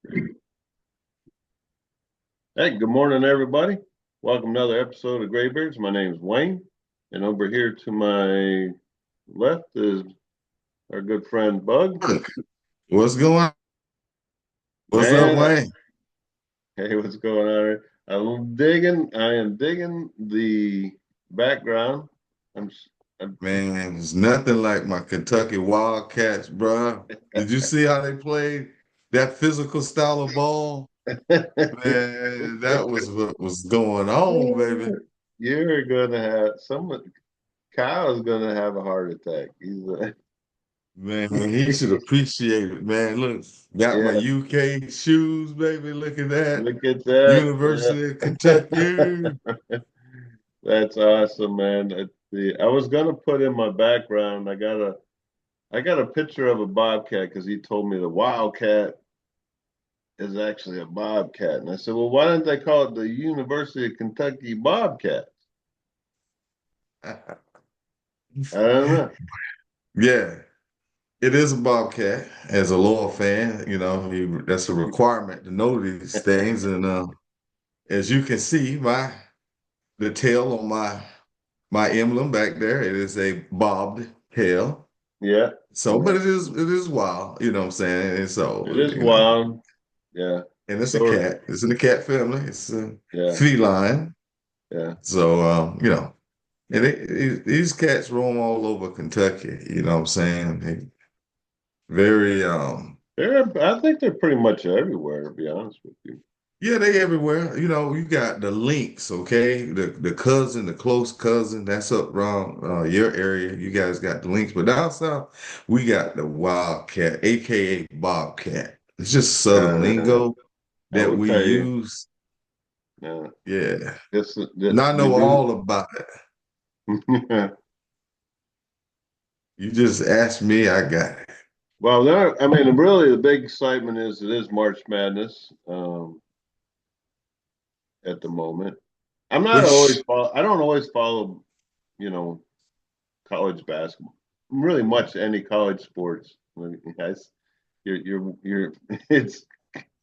Hey, good morning, everybody. Welcome to another episode of Graybeards. My name is Wayne, and over here to my left is our good friend Bug. What's going on? What's up, Man, Wayne? hey, what's going on here? I am digging the background. I'm, s- I'm Man, it's nothing like my Kentucky Wildcats, bro. Did you see how they played that physical style of ball? Man, that was what was going on, baby. You're gonna have someone. Kyle's gonna have a heart attack. Man, he should appreciate it, man. Look, got my Yeah, UK shoes, baby. Look at that. look at that. University of Kentucky. That's awesome, man. I was gonna put in my background. I got a picture of a bobcat because he told me the wildcat is actually a bobcat, and I said, well, why didn't they call it the University of Kentucky Bobcat? I don't know. Yeah, it is a Bobcat. As a Loyal fan, that's a requirement to know these things. And as you can see, the tail on my emblem back there, it is a bobbed tail. Yeah, So, but yeah. it is wild, you know what I'm saying? And It so, is wild. Yeah, and it's a so cat. It's in the cat family. It's a yeah, feline. yeah. So, and these cats roam all over Kentucky, you know what I'm saying? Very I think they're pretty much everywhere, to be honest with you. Yeah, they everywhere. You got the links, okay? The cousin, the close cousin, that's up around your area. You guys got the links, but down south, we got the wildcat, aka Bobcat. It's just Southern Uh, lingo I that will we tell you, use. uh, Yeah. this And I we know do. all about it. You just asked me, I got it. Well, I mean, really, the big excitement is it is March Madness at the moment. Which I don't always follow, you know, college basketball. Really much any college sports. I mean, guys, you're. It's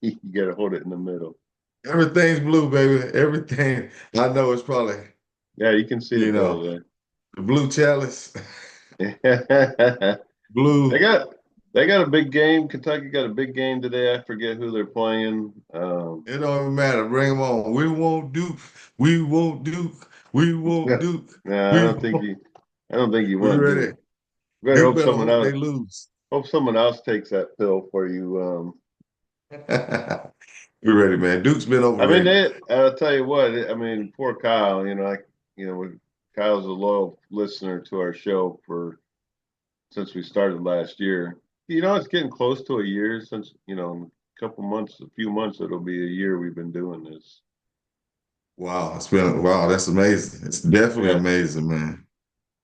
you got to hold it in the middle. everything's blue, baby. Everything. I know it's probably, Yeah, you can see the you know, bill the blue chalice, there. They blue. got they got a big game. Kentucky got a big game today. I forget who they're playing. It don't even matter. Bring them on. We won't Duke. We won't Duke. We won't Duke. No, We won't. I don't think you We want to do ready. it. Better Duke hope better someone hope they else lose. takes that pill for you. We ready, man. Duke's been I mean, overrated. I'll tell you what. I mean, poor Kyle. Kyle's a loyal listener to our show for since we started last year. It's getting close to a year since in a couple months, a few months, it'll be a year we've been doing this. Wow, wow. That's amazing. It's definitely Yeah, amazing, man.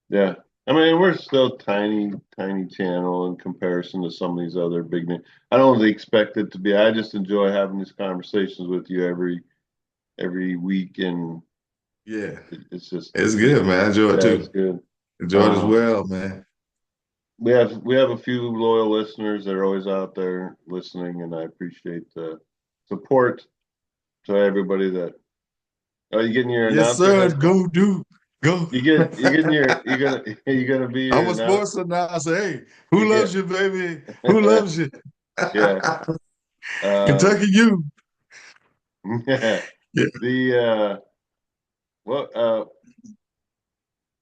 yeah. I mean, we're still tiny, tiny channel in comparison to some of these other big names. I don't really expect it to be. I just enjoy having these conversations with you every week, and Yeah, it's just it's good, man. I enjoy it yeah, it's too. good. Enjoy it as Um, well, man. we have a few loyal listeners that are always out there listening, and I appreciate the support to everybody that. Oh, you getting your Yes, announcer sir. hat? Go Duke. Go. You getting your you gonna be I'm your a announcer? sports announcer. Hey, You who get loves you, baby? Who loves you? yeah. Um, Kentucky, you. the well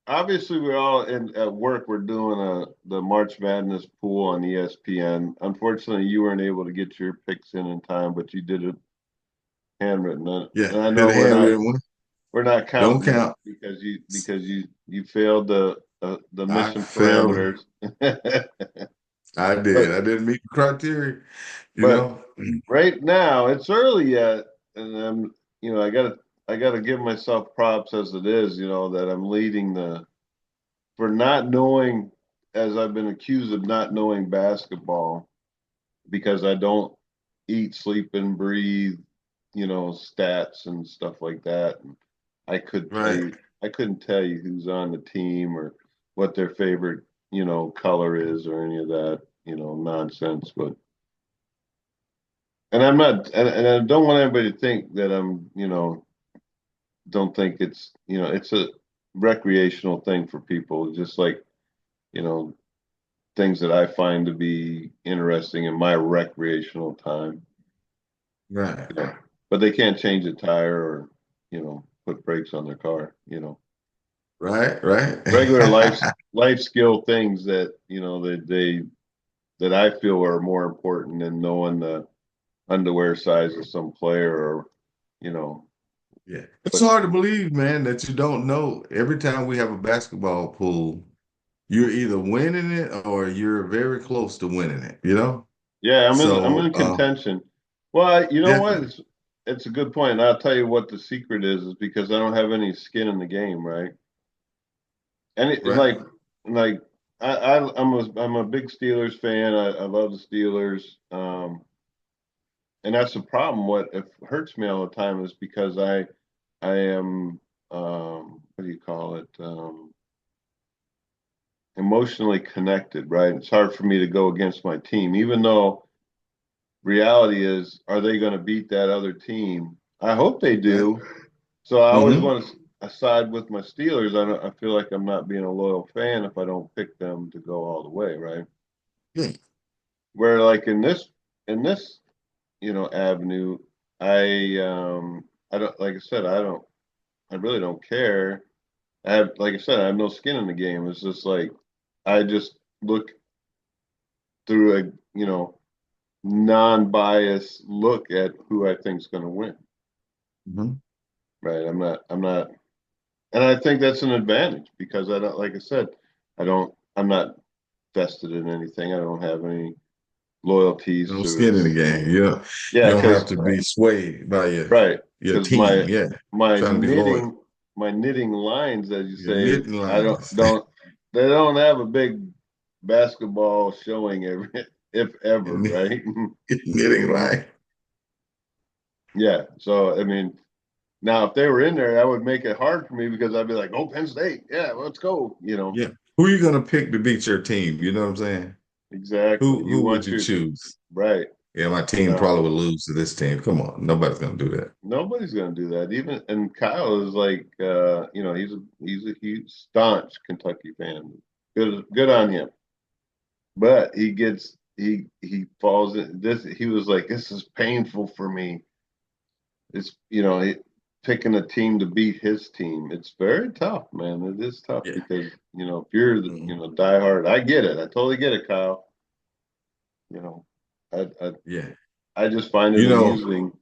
obviously we're all in at work. We're doing the March Madness pool on ESPN. Unfortunately, you weren't able to get your picks in time, but you did it handwritten. Yeah, And I did know a handwritten one. we're not Don't counting that count. because you failed the I mission failed. parameters. I did. But I didn't meet the criteria, you but know. right now it's early yet, and I gotta give myself props as it is. That I'm leading the for not knowing, as I've been accused of not knowing basketball because I don't eat, sleep, and breathe, stats and stuff like that. And I could tell Right. you, I couldn't tell you who's on the team or what their favorite, color is or any of that, nonsense. But and I'm not, and I don't want anybody to think that I'm, don't think it's, it's a recreational thing for people, just like, you know, things that I find to be interesting in my recreational time. Right. Yeah. But they can't change a tire or, put brakes on their car, Right. Right. regular life skill things that, that I feel are more important than knowing the underwear size of some player or, you know, Yeah. It's but hard to believe, man, that you don't know. Every time we have a basketball pool, you're either winning it or you're very close to winning it, you know? yeah, I'm So, in contention. Well, you know what? definitely. It's a good point. And I'll tell you what the secret is because I don't have any skin in the game, right? And Right. like I'm a big Steelers fan. I love the Steelers. And that's the problem. What if hurts me all the time is because I am what do you call it? Emotionally connected, right? It's hard for me to go against my team, even though reality is, are they going to beat that other team? I hope they Right. do. So I always Mm-hmm. want to side with my Steelers. I feel like I'm not being a loyal fan if I don't pick them to go all the way, right? Yeah. Where like in this avenue, I don't like I said I really don't care. I have like I said I have no skin in the game. It's just like I just look through a non-biased look at who I think is going to win. Mm-hmm. Right? I'm not, and I think that's an advantage because I don't like I said I'm not vested in anything. I don't have any loyalties No to skin in the game. Yeah. You yeah don't have because to be swayed by right your because team. Yeah. my Trying to be loyal. knitting lines as you Your say knitting I lines. they don't have a big basketball showing every if Your ever, right? knitting line. Yeah, so I mean now if they were in there that would make it hard for me because I'd be like, oh, Penn State, yeah, let's go. Yeah. Who are you gonna pick to beat your team? You know what I'm saying? Exactly, Who you would want you your choose? right. Yeah, my team No, probably would lose to this team. Come on, nobody's gonna do that. nobody's going to do that. Even and Kyle is like, he's a huge staunch Kentucky fan. Good on him. But he falls in this. He was like, this is painful for me. It's picking a team to beat his team. It's very tough, man. It is tough Yeah. because if you're the Mhm. diehard, I get it. I totally get it, Kyle. You know, I I, Yeah. I just find it You know, amusing.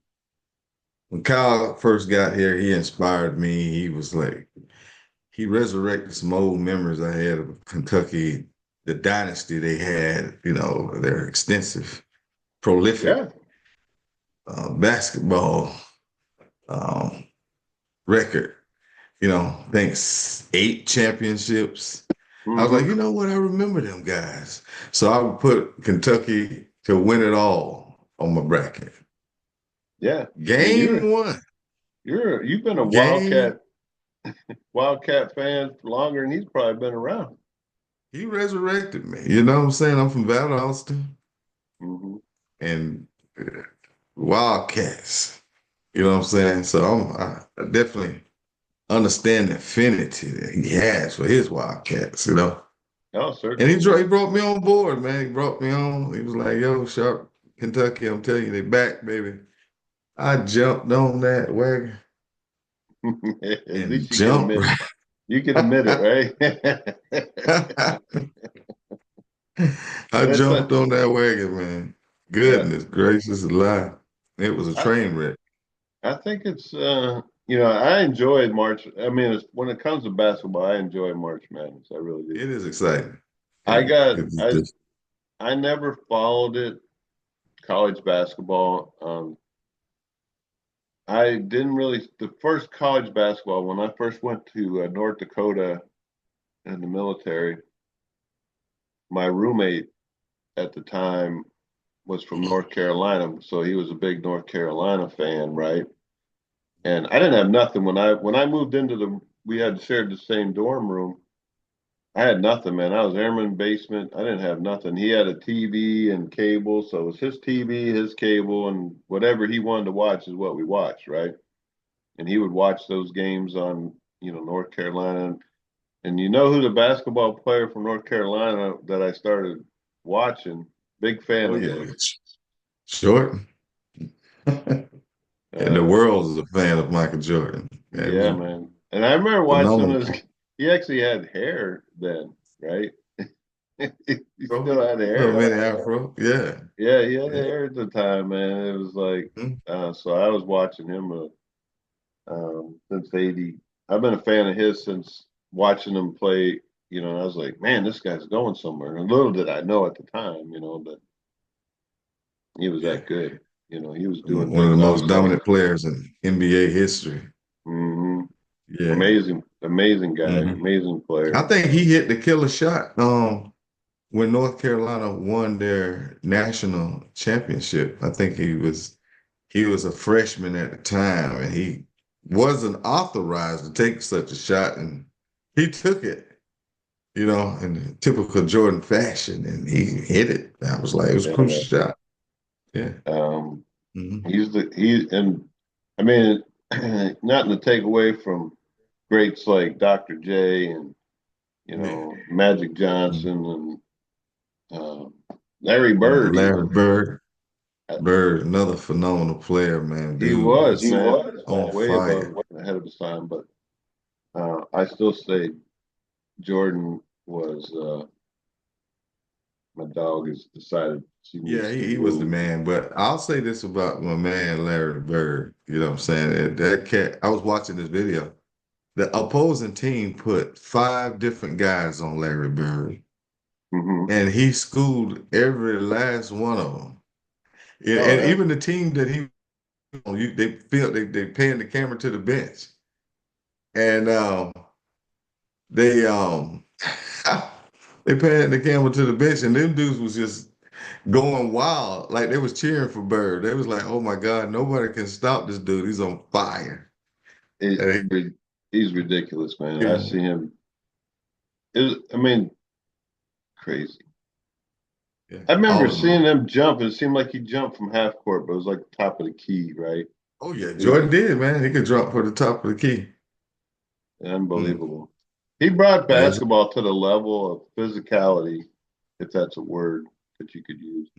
when Kyle first got here, he inspired me. He was like, he resurrected some old memories I had of Kentucky, the dynasty they had, their extensive, prolific Yeah. basketball um, record. Thanks 8 championships. I was like, Hmm. you know what? I remember them guys. So I would put Kentucky to win it all on my bracket. Yeah. I mean, Game one, you've been a game. Wildcat fan for longer than he's probably been around. He resurrected me. You know what I'm saying? I'm from Valdosta Hmm. and Wildcats. You know what I'm saying? So I definitely understand the affinity that he has for his Wildcats, Oh, And certainly, he man. brought me on board, man. He brought me on. He was like, yo, Sharp, Kentucky, I'm telling you, they back, baby. I jumped on that wagon At and least you can jumped admit right. you can admit it, right? I It's a jumped on that wagon, man. yeah. Goodness gracious alive. It was a I train wreck. I think it's I enjoy March. I mean, when it comes to basketball, I enjoy March Madness. I really do. It is exciting. I got It's just, I never followed it college basketball. I didn't really the first college basketball when I first went to North Dakota in the military. My roommate at the time was from Mhm. North Carolina, so he was a big North Carolina fan, right? And I didn't have nothing when I moved into the we had shared the same dorm room. I had nothing, man. I was airman basement. I didn't have nothing. He had a TV and cable, so it was his TV, his cable, and whatever he wanted to watch is what we watched, right? And he would watch those games on, North Carolina. And you know who the basketball player from North Carolina that I started watching? Big fan Oh of yeah, his. Jordan. And the Uh, world is a fan of Michael Jordan. Yeah, he was yeah, a man. And I remember watching phenomenal. this. He actually had hair then, right? He Bro. still had Little hair. mini afro. Yeah. Yeah, he had Yeah. hair at the time, man. It was like, Mhm. so I was watching him since '80. I've been a fan of his since watching him play. And I was like, man, this guy's going somewhere. And little did I know at the time, that he was Yeah. that good. He was doing One of the things I most was saying. dominant players in NBA history. Hmm. Yeah. Amazing, amazing guy, hmm amazing I player. think he hit the killer shot when North Carolina won their national championship. I think he was a freshman at the time and he wasn't authorized to take such a shot and he took it, in typical Jordan fashion and he hit it. I was like, it was a Yeah. crucial shot. Yeah. Um, hmm and I mean, nothing to take away from greats like Dr. J and Yeah. Magic Johnson and Larry Bird Larry even. Bird. Uh, Bird, another phenomenal player, man. He Dude was, was man, on way above fire. ahead of his time, but I still say Jordan was my dog has decided she Yeah, needs to he was the move. man. But I'll say this about my man Larry Bird. You know what I'm saying? That cat, I was watching this video. The opposing team put five different guys on Larry Bird, Hmm. and he schooled every last one of them. Yeah, Oh and yeah. even the team that he they feel they pan the camera to the bench, and they they pan the camera to the bench, and them dudes was just going wild, like they was cheering for Bird. They was like, "Oh my God, nobody can stop this dude. He's on fire." It, And he's ridiculous, man. I he- see him. I mean, crazy. yeah, I remember all of them. seeing him jump. It seemed like he jumped from half court, but it was like the top of the key, right? Oh yeah, It was Jordan did, man. He could drop for the top of the key. Mm. unbelievable. He brought Yes. basketball to the level of physicality, if that's a word that you could use.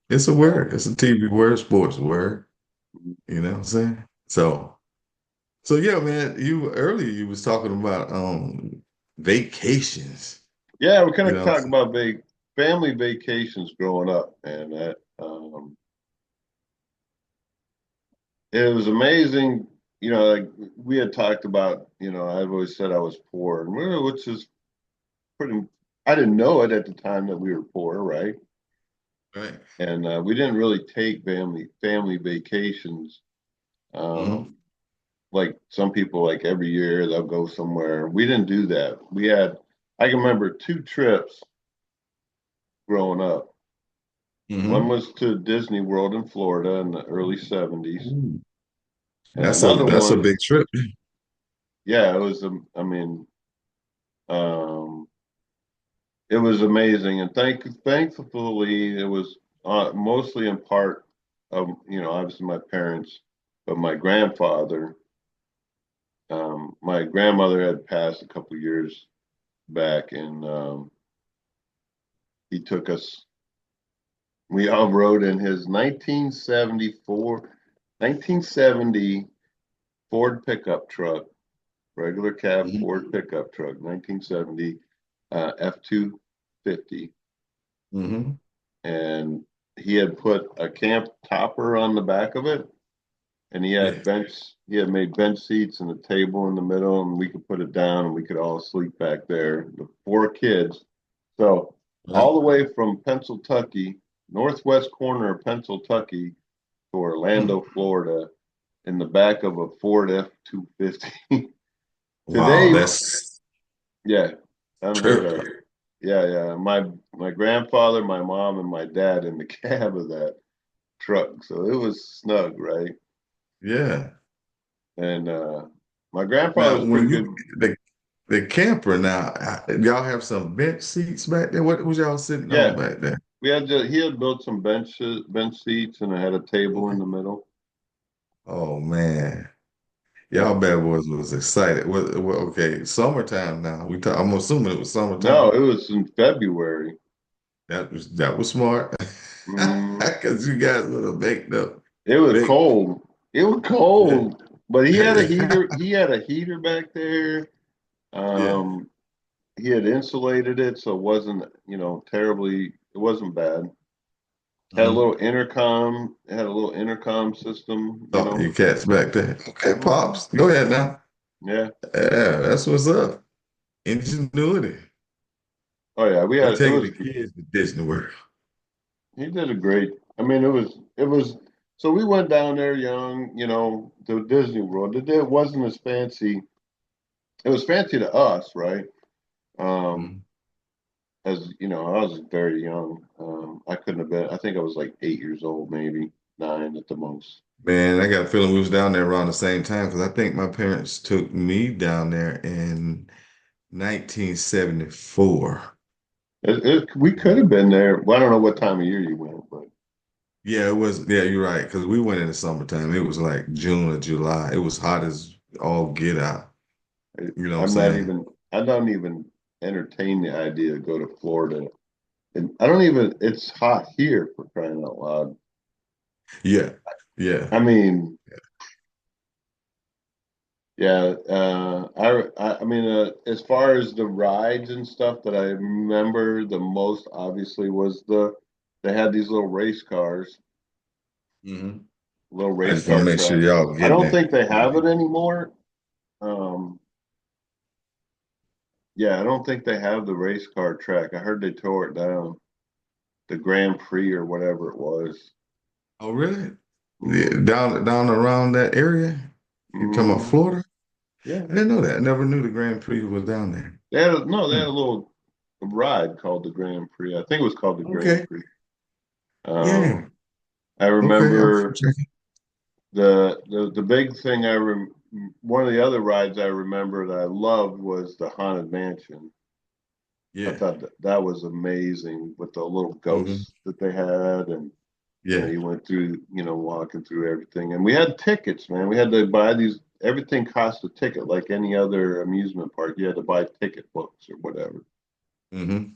It's a word. It's a TV word, sports word. You know what I'm saying? So yeah, man. You was talking about vacations. Yeah, we kind You of know what I'm talked saying? about family vacations growing up, and it was amazing. Like we had talked about. I've always said I was poor, which is pretty. I didn't know it at the time that we were poor, right? Right. And we didn't really take family vacations. hmm Um, like some people, like every year they'll go somewhere. We didn't do that. I can remember two trips growing up. One hmm was to Disney World in Florida in the early '70s, and That's a another that's a one, big trip. yeah, it was. I mean, um, it was amazing, and thankfully, it was mostly in part of obviously my parents, but my grandfather. My grandmother had passed a couple years back, and he took us. We all rode in his 1970 Ford pickup truck, regular cab hmm Ford pickup truck, 1970 F-250, hmm and he had put a camp topper on the back of it, and Yeah. he had made bench seats and a table in the middle, and we could put it down and we could all sleep back there. The four kids. So all the way from Pennsylvania, northwest corner of Pennsylvania to Orlando, Florida, in the back of a Ford F-250. Wow, Today, that's yeah, unheard trip. of. Yeah, yeah. My grandfather, my mom, and my dad in the cab of that truck. So it was snug, right? Yeah. And my grandfather Now, was when pretty you good. the the camper now. Y'all have some bench seats back there. What was y'all sitting on Yeah, back there? he had built some bench seats, and I had a table in Okay. the middle. Oh man, Yeah. y'all bad boys was excited. Okay, summertime now. I'm assuming it was No, summertime. it was in February. That was smart Mm, because you guys would have it was baked. cold. It was Yeah, cold, but he had a yeah, heater. He had a heater back there. yeah. Um, he had insulated it, so it wasn't, terribly. It wasn't bad. Had a Mhm. little intercom. It had a little intercom system. Oh, your cat's back there. Okay, Mhm. pops, go ahead now. Yeah. Yeah, that's what's up. Ingenuity. Oh yeah. We We had. It taking was. the kids to Disney World. He did a great. I mean, it was. So we went down there young, to Disney World. It wasn't as fancy. It was fancy to us, right? Um, Mhm. as you know, I was very young. I couldn't have been. I think I was like 8 years old, maybe 9 at the most. Man, I got a feeling we was down there around the same time because I think my parents took me down there in 1974. We could have been there. Well, I don't know what time of year you went, but Yeah, it was. Yeah, you're right. Because we went in the summertime. It was like June or July. It was hot as all get out. I, You know what I'm I'm not saying? even. I don't even entertain the idea to go to Florida. And I don't even. It's hot here for crying out loud. Yeah, yeah, I mean, yeah. I mean, as far as the rides and stuff that I remember, the most obviously was they had these little race cars, hmm. little I race just want to car make sure track. y'all I getting don't that. think they have it anymore. Um, yeah, I don't think they have the race car track. I heard they tore it down, the Grand Prix or whatever it was. Oh, really? Yeah, Hmm. down around that area? You talking about Hmm. Florida? Yeah, I didn't know that. I never knew the Grand Prix was down there. they had Hmm. a little ride called the Grand Prix. I think it was called the Grand Okay. Prix. Yeah. Um, I Okay. I'm remember checking. the big thing. One of the other rides I remember that I loved was the Haunted Mansion. I Yeah. thought that was amazing with the little Hmm. ghosts that they had, and Yeah. you went through, walking through everything, and we had tickets, man. We had to buy these. Everything cost a ticket, like any other amusement park. You had to buy ticket books or whatever. Hmm.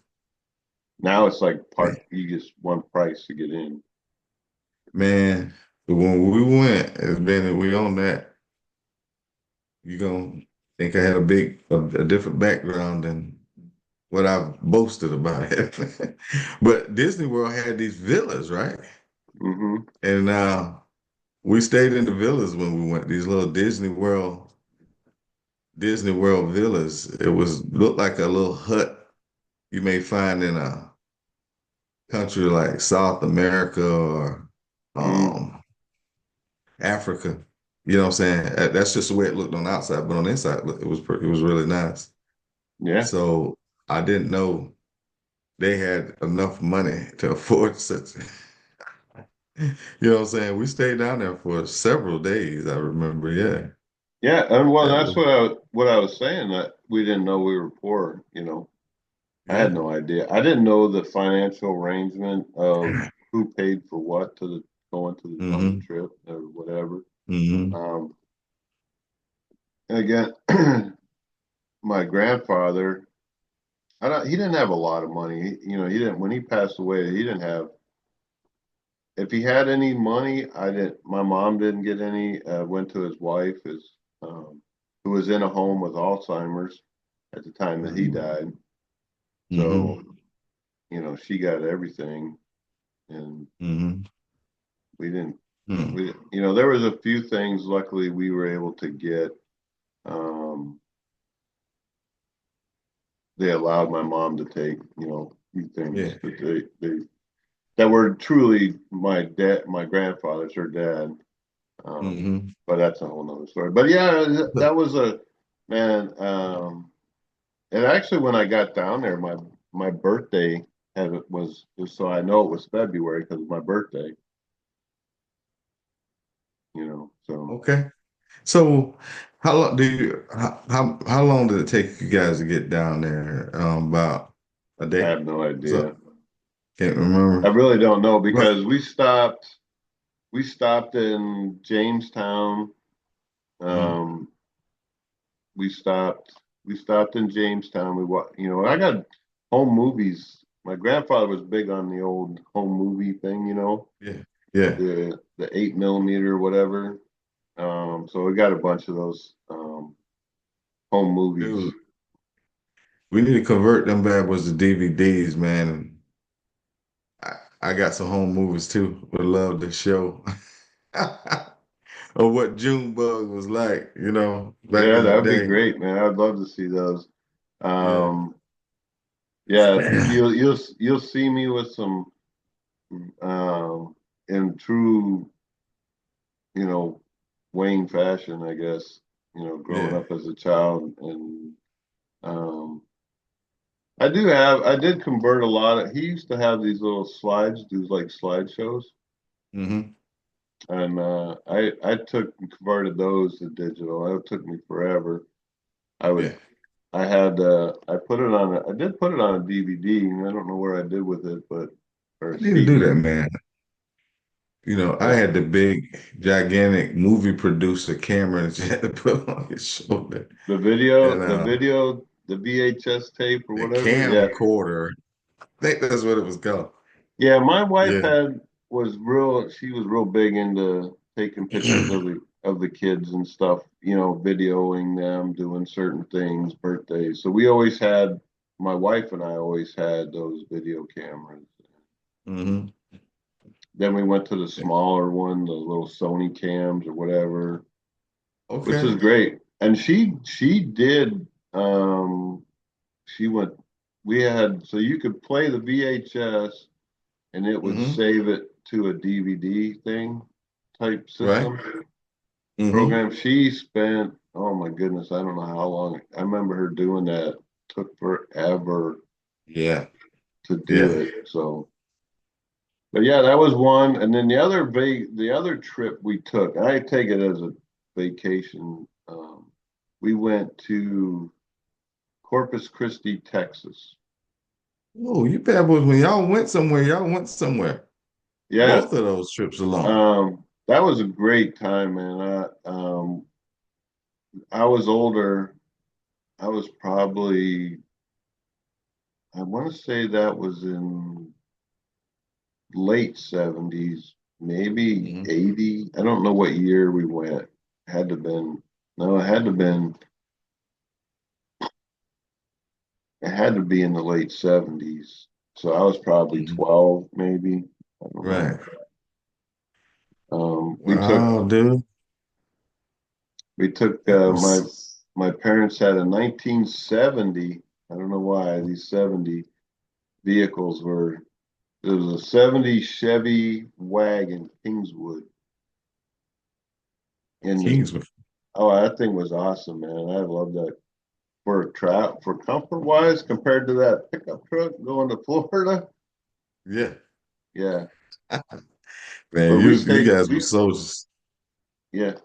Now it's like Man, park. You just one price to get in. man, but when we went, it's been we on that. You gonna think I had a different background than what I've boasted about it. But Disney World had these villas, right? Hmm. And we stayed in the villas when we went. These little Disney World villas. It was looked like a little hut you may find in a country like South America or Mm. um, Africa. You know what I'm saying? That's just the way it looked on the outside, but on the inside, it was really nice. Yeah, So I didn't know they had enough money to afford such. You know what I'm saying? We stayed down there for several days. I remember. Yeah. yeah, and well, That that's was, what I was saying, that we didn't know we were poor. I had yeah. no idea. I didn't know the financial arrangement of who paid for what going to on the Hmm. trip or whatever. Hmm. Um, and again, my grandfather, he didn't have a lot of money. He didn't, when he passed away, he didn't have, if he had any money, I didn't, my mom didn't get any, went to his wife, who was in a home with Alzheimer's at the time that he died. Hmm. So, she got everything, and Hmm. we didn't, Hmm. there was a few things, luckily we were able to get. Um, they allowed my mom to take, a few things Yeah. that that were truly my grandfather's, her dad. Um, Hmm. but that's a whole nother story. But yeah, that was a man. And actually, when I got down there, my birthday was, so I know it was February because of my birthday. So Okay. So How long do you how long did it take you guys to get down there? About a I day? have no So idea. can't I remember. really don't know But because we stopped in Jamestown. mhm, Um, we stopped we stopped in Jamestown. I got home movies. My grandfather was big on the old home movie thing, yeah, yeah. the 8 millimeter or whatever. So we got a bunch of those home movies. Dude, we need to convert them bad boys to DVDs, man. I got some home movies too. Would love to show of what Junebug was like, back Yeah, in the that would be day. great, man. I'd love to see those. Yeah. Um, yeah, you'll see me with some in true, you know, Wayne fashion, I guess. Growing Yeah. up as a child, and um, I did convert a lot of. He used to have these little slides, do like slideshows, Hmm. and I took and converted those to digital. It took me forever. I would Yeah. I put it on I did put it on a DVD. I don't know where I did with it, but or I a need to do that, CD. man. I Yeah, had the big, gigantic movie producer camera that you had to put on your shoulder. And the VHS tape or the whatever. Yeah, camcorder. I think that's what it was called. yeah. My wife Yeah. she was real big into taking pictures of the kids and stuff. Videoing them doing certain things, birthdays. So we always had my wife and I always had those video cameras. Hmm. Then we went to the smaller one, the little Sony cams or whatever, which is Okay. great. And she did she went we had so you could play the VHS and it would Hmm. save it to a DVD thing type Right. system Hmm. program. She spent, oh my goodness, I don't know how long. I remember her doing that. Took forever Yeah. to do Yeah. it. So but yeah, that was one. And then the other trip we took, I take it as a vacation. We went to Corpus Christi, Texas. Oh, you bad boys, when y'all went somewhere. Yeah, Both of those trips alone. that was a great time, man. I was older. I was probably, I want to say that was in late 70s, maybe Hmm. 80. I don't know what year we went. Had to been, no, it had to be in the late 70s. So I was probably Hmm. 12, maybe. I don't know. Right. Um, we took Wow, dude. we took That my parents had a 1970. I don't know why these 70 vehicles were. It was a 70 Chevy wagon, Kingswood, and Kingsman. oh, that thing was awesome, man. I love that for a trap for comfort wise compared to that pickup truck going to Florida. Yeah. Yeah, Man, but you guys were soldiers. yeah,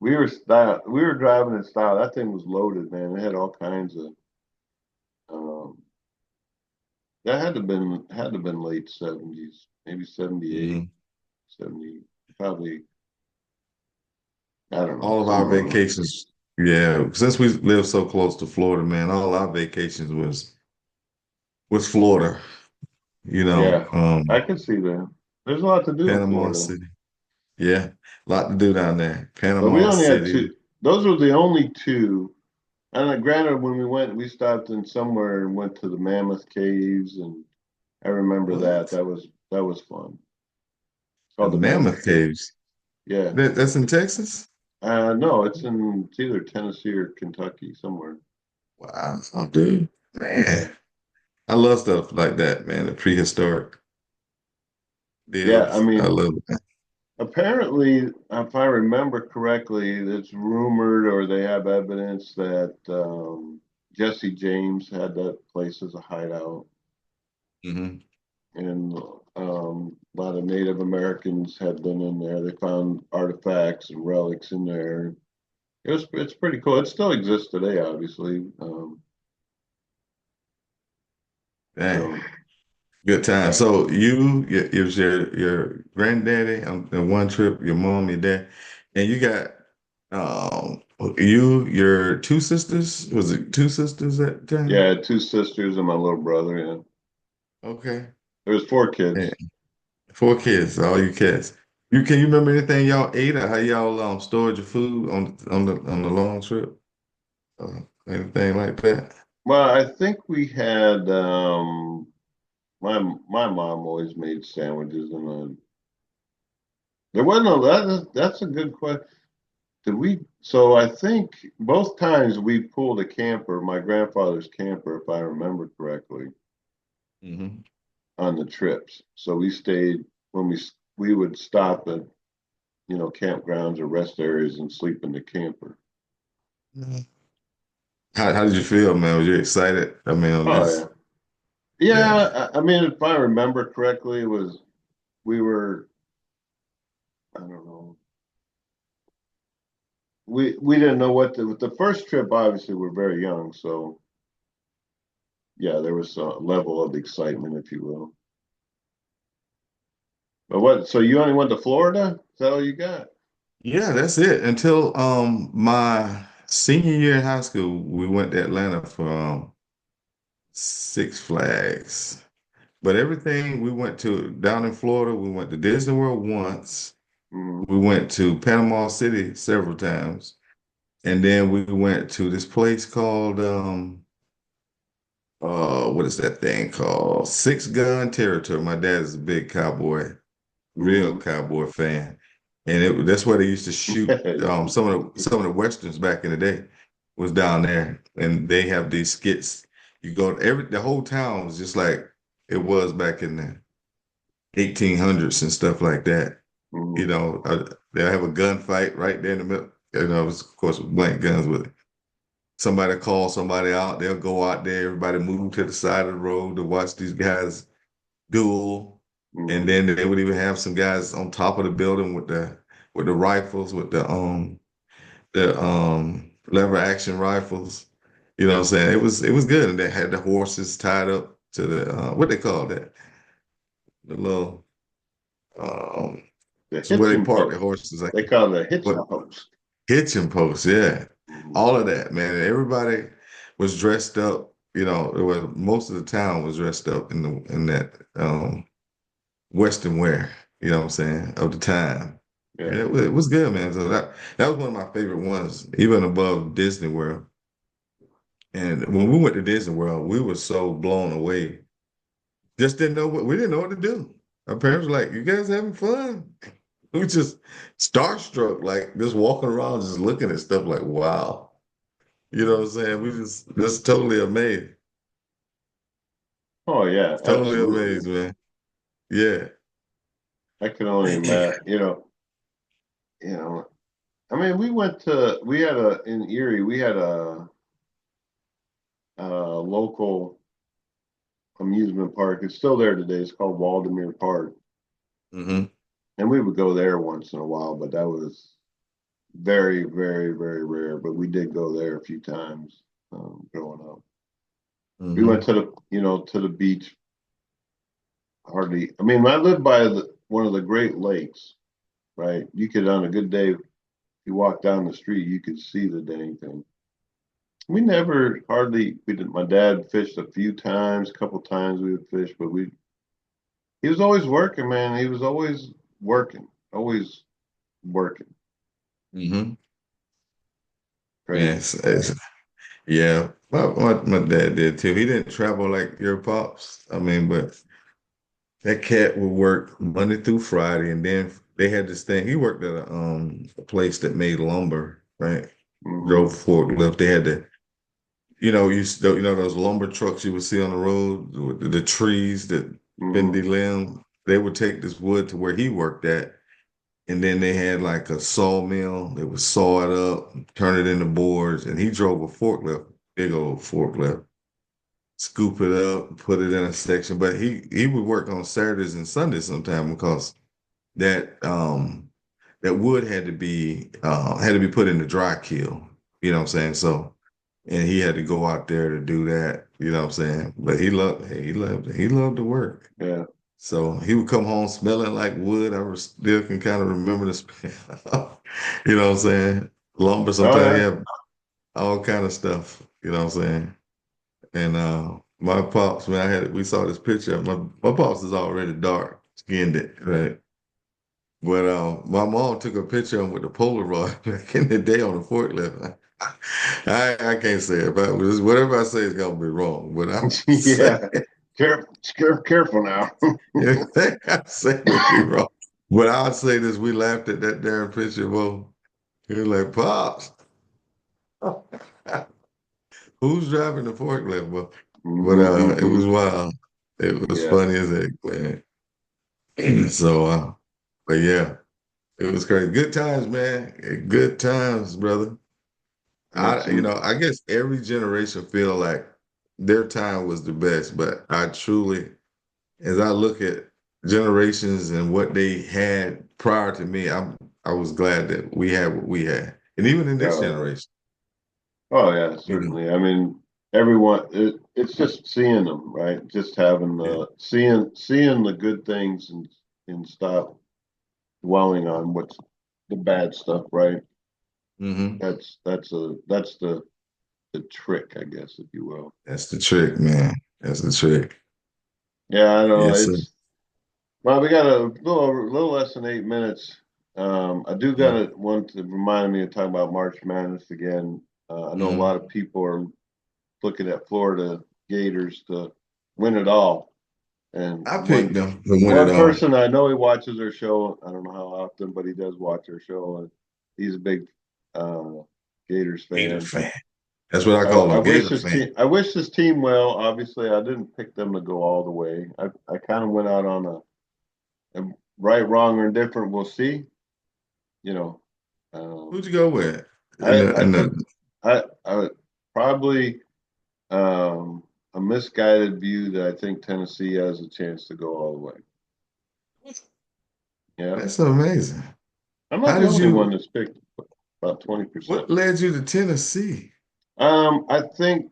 we were driving in style. That thing was loaded, man. It had all kinds of um that had to have been late 70s, maybe 78, Hmm. 70, probably I don't know, All of our somewhere around. vacations, yeah, since we live so close to Florida, man, all our vacations was Florida, Yeah, I can see that. There's a lot to do in Panama Florida. City. Yeah, a lot to do down there. But we Panama only had City. two. Those were the only two. And granted, when we went, we stopped in somewhere and went to the Mammoth Caves, and I remember that. What? That was fun. It's The called the Mammoth Mammoth Cave. Caves. Yeah. That's in Texas? No, it's either Tennessee or Kentucky somewhere. Wow, oh, dude. Yeah. Man, I love stuff like that, man. The prehistoric Yeah. I deals. I mean, love it. apparently, if I remember correctly, it's rumored or they have evidence that Jesse James had that place as a hideout, Hmm. and a lot of Native Americans had been in there. They found artifacts and relics in there. it's pretty cool. It still exists today, obviously. You Dang, know, good time. uh, So it was your granddaddy on the one trip, your mom, your dad, and you got um your two sisters. Was it two sisters at the yeah, I time? had two sisters and my little brother. Yeah, Okay. there was four Yeah. kids. Four kids, all you kids. You remember anything y'all ate or how y'all stored your food on the long trip? Anything like that? Well, I think we had my mom always made sandwiches, and there wasn't a that's a good question. Did we? So I think both times we pulled a camper, my grandfather's camper, if I remember correctly, Hmm. on the trips. So we stayed when we would stop at campgrounds or rest areas and sleep in the camper. How did you feel, man? Was you excited? I mean, on Oh this, yeah, yeah. yeah. I mean, if I remember correctly, it was we were I don't know. We didn't know what with the first trip. Obviously, we're very young, so yeah, there was a level of excitement, if you will. But what? So you only went to Florida? Is that all you got? Yeah, that's it. Until my senior year in high school, we went to Atlanta for Six Flags. But everything we went to down in Florida, we went to Disney World once. Mm-hmm. We went to Panama City several times. And then we went to this place called what is that thing called? Six Gun Territory. My dad is a big real Mm-hmm. cowboy fan. And that's where they used to shoot some of the westerns back in the day was down there. And they have these skits. You go the whole town was just like it was back in the 1800s and stuff like that. Mm-hmm. They'll have a gunfight right there in the middle. It was, of course, with blank guns with it. Somebody call somebody out, they'll go out there, everybody move to the side of the road to watch these guys duel. And Mm-hmm. then they would even have some guys on top of the building with the rifles, with the lever action rifles. You know what I'm saying? It was good. And they had the horses tied up to the what they call that? The little um The so where they hitching park the post. horses, like They call it a hitching what post. hitching posts, yeah. Mm-hmm. All of that, man. Everybody was dressed up, it was most of the town was dressed up in that Western wear, you know what I'm saying, of the time. And Yeah. it was good, man. So that was one of my favorite ones, even above Disney World. And when we went to Disney World, we were so blown away. Just didn't know what we didn't know what to do. Our parents were like, "You guys having fun?" We were just starstruck, like just walking around, just looking at stuff like, wow. You know what I'm saying? We just totally amazed. Oh yeah, Totally absolutely. amazed, man. Yeah. I can only imagine. You know. I mean, we had a in Erie. We had a local amusement park. It's still there today. It's called Waldemere Park, Hmm. and we would go there once in a while, but that was very, very, very rare. But we did go there a few times growing up. We went Hmm. to the beach. Hardly. I mean, I lived by one of the Great Lakes, right? You could on a good day, if you walk down the street, you could see the dang thing. We never hardly. We did. My dad fished a few times, a couple times we would fish, but he was always working, man. He was always working. Hmm. Crazy. Yeah. My dad did too. He didn't travel like your pops. I mean, but that cat would work Monday through Friday, and then they had this thing. He worked at a place that made lumber, right? Hmm. Drove forklift. They had to, those lumber trucks you would see on the road with the trees that bend Hmm. the limb. They would take this wood to where he worked at, and then they had like a sawmill. They would saw it up, turn it into boards, and he drove a forklift, big old forklift, scoop it up, put it in a section. But he would work on Saturdays and Sundays sometime because that that wood had to be put in the dry kiln. You know what I'm saying? So, and he had to go out there to do that. You know what I'm saying? But he loved to work. Yeah. So he would come home smelling like wood. Still can kind of remember the smell. You know what I'm saying? Lumber. Oh Sometimes he yeah. have all kind of stuff. You know what I'm saying? And my pops, man, we saw this picture. My pops is already dark skinned, right? But my mom took a picture of him with the Polaroid back in the day on the forklift. I can't say it, but whatever I say is gonna be wrong. But I'm saying Yeah. Careful now. everything I say will be wrong. But I'll say this: we laughed at that damn picture. Well, you're like, pops, who's driving the forklift? But it was wild. It was Yeah. funny as heck, man. So, but yeah, it was crazy. Good times, man. Good times, brother. That's I guess every generation feel like their time was the best, but I truly, as I look at generations and what they had prior to me, I was glad that we had what we had, and even in this oh, generation, oh yeah, you know, certainly. I mean, everyone. It's just seeing them, right? Just having yeah, seeing the good things and stop dwelling on what's the bad stuff, right? hmm That's the trick, I guess, if you will. that's the trick, man. That's the trick. Yeah, I know. Yes, sir. It's well, we got a little less than 8 minutes. I do got to want to remind me to talk about March Madness again. I know a Mm-hmm. lot of people are looking at Florida Gators to win it all, and I picked one them to win it one all. person I know he watches our show. I don't know how often, but he does watch our show, and he's a big uh, Gators Gator fan. fan. That's what I call I them, wish Gator his fan. team. I wish his team well. Obviously, I didn't pick them to go all the way. I kind of went out on a right, wrong, or indifferent. We'll see. You know, Who'd you go with? I In think the I probably a misguided view that I think Tennessee has a chance to go all the way. Yeah, That's amazing. I'm not How the did only one you? that's picked about 20%. What led you to Tennessee? I think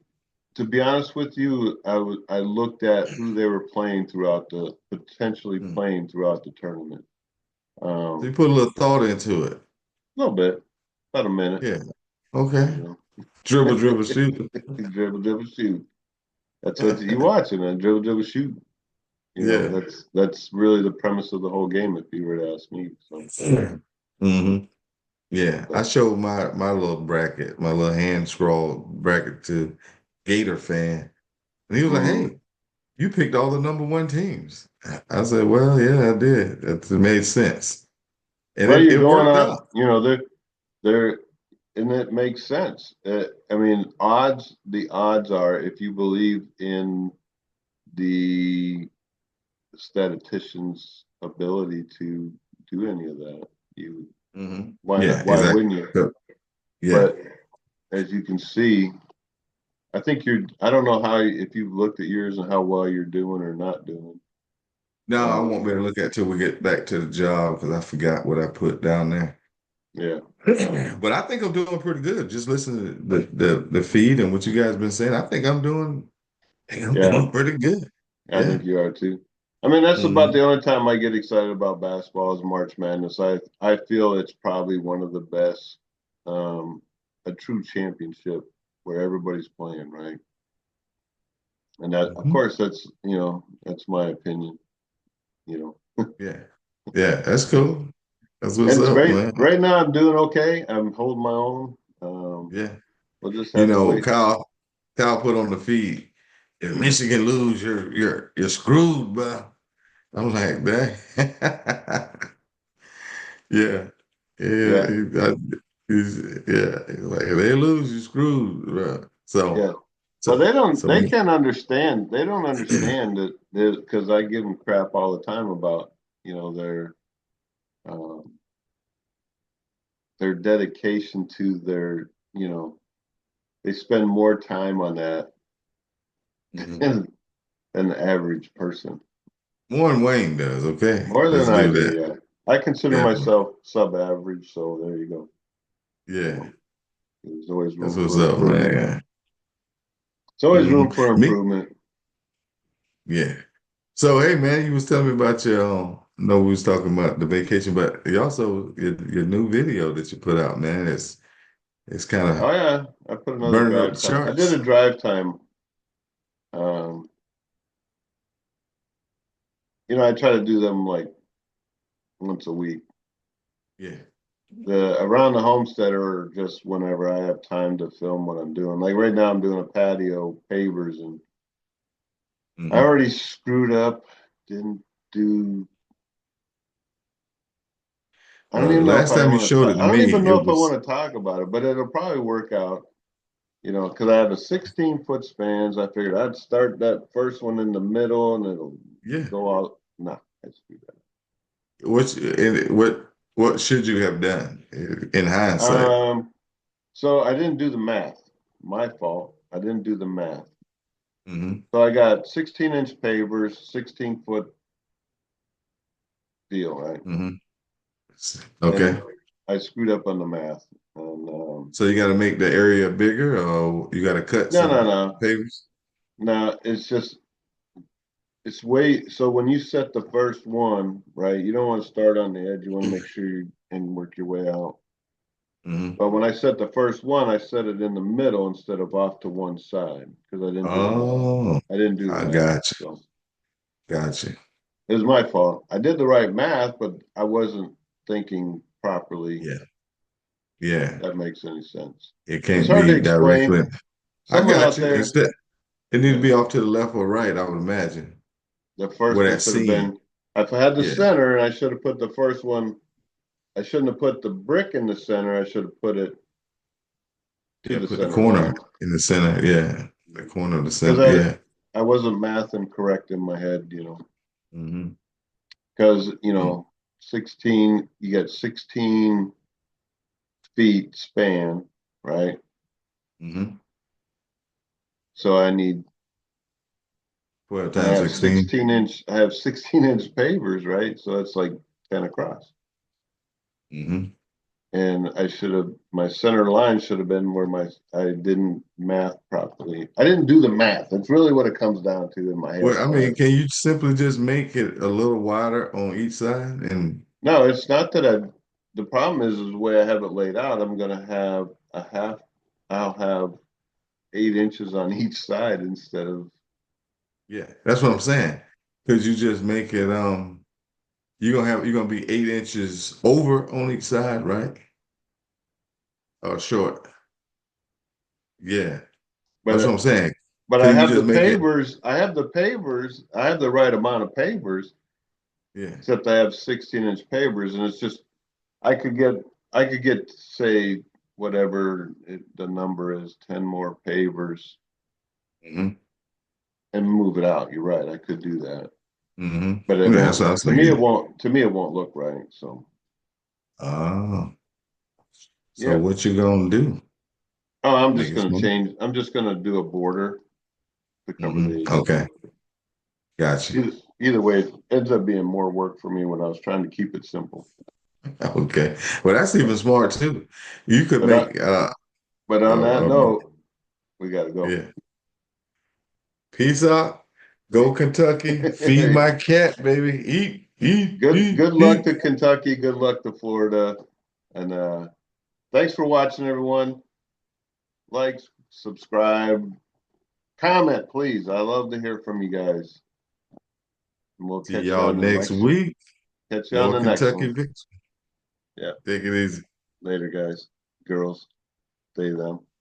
to be honest with you, I looked at who they were playing throughout the potentially Hmm. playing throughout the tournament. So you A put a little thought into it. little bit, about a minute, Yeah. Okay. you Dribble, know. dribble, shoot. Dribble, dribble, shoot. That's what you watching, man. Dribble, dribble, shoot. Yeah. That's really the premise of the whole game, if you were to ask me. So, hmm Yeah. I but showed my little bracket, my little hand scroll bracket to Gator fan. And he was like, mm, hey, you picked all the number one teams. I said, well, yeah, I did. It made sense. And well, it, you're it going worked on. out. They're, and it makes sense. I mean, odds. The odds are, if you believe in the statistician's ability to do any of that, you why not? Yeah, Why exactly. wouldn't you? So, yeah. But as you can see, I think you're. I don't know how if you've looked at yours and how well you're doing or not doing. No, I won't Um, be able to look at till we get back to the job because I forgot what I put down there. yeah, But I think I'm doing pretty good. Just listening to the feed and what you guys been saying. I think I'm yeah, doing pretty good. I Yeah. think you are too. I mean, that's about hmm the only time I get excited about basketball is March Madness. I feel it's probably one of the best, um, a true championship where everybody's playing, right? And that, of hmm course, that's my opinion. You know, Yeah. Yeah, that's cool. That's what's and it's up, great. man. Right now, I'm doing okay. I'm holding my own. Yeah. We'll just You have to know, wait. Kyle put on the feed. If Michigan lose, you're screwed, bro. I'm like, that. Yeah, yeah, Yeah, he's like, if they lose, you screwed, bro. So, yeah. Well, so, so they we, can't understand. They don't understand that because I give them crap all the time about their um, their dedication to their they spend more time on that Mhm. than the average person. More than Wayne does. Okay, More than let's I do do, that. yeah. I consider Definitely. myself sub-average, so there you go. You Yeah. know, there's always That's room what's for up, improvement. man. It's always Hmm. room for Me? improvement. Yeah. So, hey, man, you was telling me about your, no, we was talking about the vacation, but you also, your new video that you put out, man, it's kind of Oh yeah, I put another burning up the drive time. I did a charts. drive time. Um, I try to do them like once a week. Yeah. The around the homestead or just whenever I have time to film what I'm doing. Like right now, I'm doing a patio pavers, and I Hmm. already screwed up. Didn't do. I don't Well, the even know if last I time you want to showed it talk. to I don't me, even know it if I was, want to talk about it, but it'll probably work out. Because I have a 16-foot spans. I figured I'd start that first one in the middle, and it'll yeah. go out. No, I screwed What should you have done in that. hindsight? So I didn't do the math. My fault. I didn't do the math. Hmm. So I got 16-inch pavers, 16-foot deal, right? Hmm. And Okay. I screwed up on the math. And So you got to make the area bigger, or you got to cut no, no, some no, pavers? no. It's just it's way. So when you set the first one, right, you don't want to start on the edge. You want to make sure you and work your way out. Hmm. But when I set the first one, I set it in the middle instead of off to one side because Oh, I didn't do the I math. got you. So Got you. it was my fault. I did the right math, but I wasn't thinking properly. Yeah. Yeah. That makes any sense. It It's can't hard to be explain. directly. I Someone got out you. there, Instead, it need to yeah, be off to the left or right, I would imagine. the first Where one that should have seam. been. If I had the Yeah. center, and I should have put the first one. I shouldn't have put the brick in the center. I should have put it to Yeah. the Put the center corner line in the center. Yeah. The corner of the because center. Yeah. I wasn't mathing correct in my head, Hmm. because 16 you get 16 feet span, right? Hmm. So I need 12 I times have 16. 16-inch pavers, right? So it's like 10 across. Hmm. And I should have my center line should have been where I didn't math properly. I didn't do the math. That's really what it comes down to in my head. Well, I mean, can you simply just make it a little wider on each side? And No, it's not that the problem is the way I have it laid out. I'm gonna have a half. I'll have 8 inches on each side instead of. yeah, that's what I'm saying. Because you just make it, you're gonna be 8 inches over on each side, right? Or short. Yeah, that's what I'm But saying. but I Can you have the just make it? pavers. I have the pavers. I have the right amount of pavers, Yeah. except I have 16-inch pavers, and it's just I could get I could get say whatever the number is, 10 more pavers Hmm. and move it out. You're right. I could do that, Hmm. but it Yeah, that's what I won't. was thinking. To me, it won't look right. So Oh, so yeah. what you gonna do? Oh, I'm Make just it gonna smooth? change. I'm just gonna do a border to cover Hmm. the. Okay, gotcha. Either way, it ends up being more work for me when I was trying to keep it simple. Okay. Well, that's even smart too. You could But I, make but on that uh, note, we got to go. yeah. Peace out. Go Kentucky. Feed my cat, baby. Eat, eat, eat, Good luck eat. to Kentucky. Good luck to Florida. And thanks for watching, everyone. Like, subscribe, comment, please. I love to hear from you guys. And we'll See y'all next week. catch you on More the next Kentucky one. victory. Yeah. Take it easy. Later, guys, girls. Stay them.